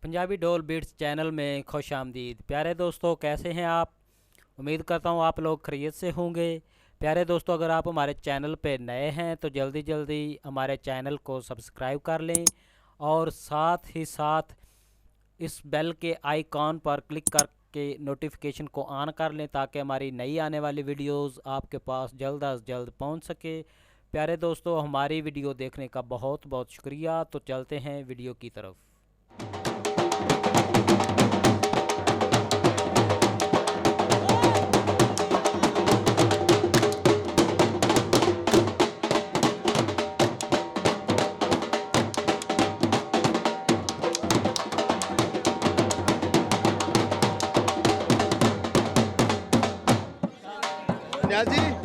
पंजाबी डोल beats channel में खुश आमदीद। प्यारे दोस्तों, कैसे हैं आप? उम्मीद करता हूँ आप लोग खैरियत से होंगे। प्यारे दोस्तों, अगर आप हमारे चैनल पे नए हैं तो जल्दी जल्दी हमारे चैनल को सब्सक्राइब कर लें और साथ ही साथ इस बेल के आइकॉन पर क्लिक करके नोटिफिकेशन को ऑन कर लें ताकि हमारी नई आने वाली वीडियोस आपके पास जल्द अज जल्द पहुंच सके। प्यारे दोस्तों, हमारी वीडियो देखने का बहुत बहुत शुक्रिया। तो चलते हैं वीडियो की तरफ। न्याजी